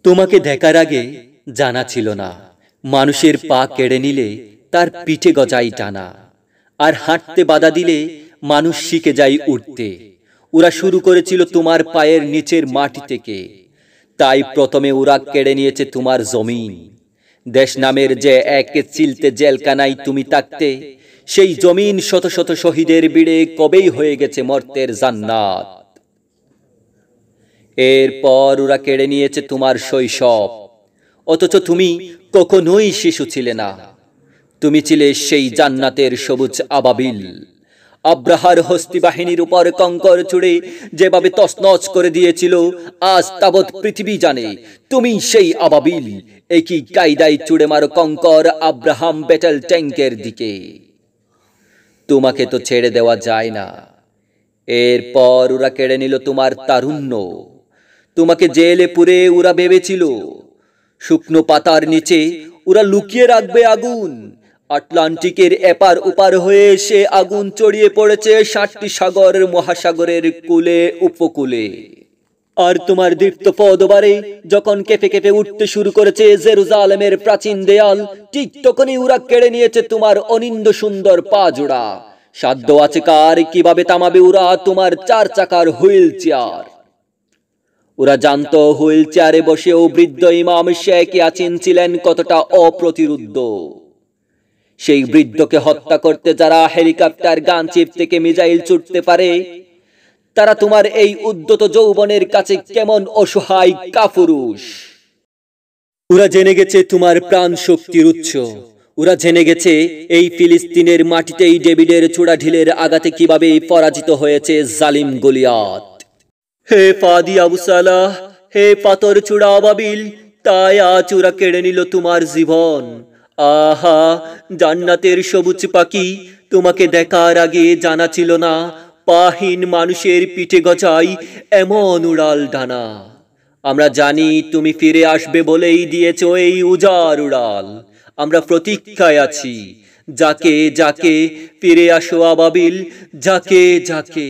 তোমাকে দেখার আগে জানা ছিল না মানুষের পা কেড়ে নিলে তার পিঠে গজাই টানা, আর হাঁটতে বাধা দিলে মানুষ শিখে যায় উঠতে। ওরা শুরু করেছিল তোমার পায়ের নিচের মাটি থেকে, তাই প্রথমে ওরা কেড়ে নিয়েছে তোমার জমিন। দেশ নামের যে এক চিলতে জেলখানায় তুমি থাকতে, সেই জমিন শত শত শহীদের বিড়ে কবেই হয়ে গেছে মর্তের জান্নাত। এরপর ওরা কেড়ে নিয়েছে তোমার শৈশব, অথচ তুমি কখনোই শিশু ছিলে না। তুমি ছিলে সেই জান্নাতের সবুজ আবাবিল। আব্রাহার হস্তি বাহিনীর উপর কঙ্কর ছুড়ে যেভাবে তছনছ করে দিয়েছিল, আজ তাবৎ পৃথিবী জানে তুমি সেই আবাবিল। একই কায়দায় ছুড়ে মারো কঙ্কর আব্রাহাম ব্যাটল ট্যাঙ্কের দিকে। তোমাকে তো ছেড়ে দেওয়া যায় না। এরপর ওরা কেড়ে নিল তোমার তারুণ্য। তোমাকে জেলে পুরে ওরা ভেবেছিল শুকনো পাতার নিচে ওরা লুকিয়ে রাখবে আগুন। আটলান্টিকের এপার ওপার হয়ে সে আগুন ছড়িয়ে পড়েছে 7টি সাগর মহাসাগরের কূলে উপকূলে। আর তোমার দীপ্ত পদবারে যখন কেঁপে কেঁপে উঠতে শুরু করেছে জেরুজালেমের প্রাচীন দেয়াল, ঠিক তখনই ওরা কেড়ে নিয়েছে তোমার অনিন্দ সুন্দর পা জোড়া। সাধ্য আছে কার কিভাবে থামাবে ওরা তোমার 4 চাকার হুইল চেয়ার। ওরা জানতো হুইল চেয়ারে বসেও বৃদ্ধ ইমাম শেখ ইয়াসিন ছিলেন কতটা অপ্রতিরোধ্য। সেই বৃদ্ধকে হত্যা করতে যারা হেলিকপ্টার গানচিপ থেকে মিসাইল ছুটতে পারে, তারা তোমার এই উদ্যত যৌবনের কাছে কেমন অসহায় কাপুরুষ। ওরা জেনে গেছে তোমার প্রাণ শক্তির উৎস। ওরা জেনে গেছে এই ফিলিস্তিনের মাটিতেই ডেভিডের ছোড়া ঢিলের আঘাতে কিভাবে পরাজিত হয়েছে জালিম গলিয়াত। হে ফাদি আবু সালাহ, হে পাথর চূড়া আবাবিল, তাই আজ ওরা কেড়ে নিল তোমার জীবন। আহা জান্নাতের সবুজ পাখি, তোমাকে দেখার আগে জানা ছিল না পাহীন মানুষের পিঠে গজায় এমন উড়াল ডানা। আমরা জানি তুমি ফিরে আসবে বলেই দিয়েছ এই উজাড় উড়াল। আমরা প্রতীক্ষায় আছি, যাকে যাকে ফিরে আসো আবাবিল, যাকে যাকে।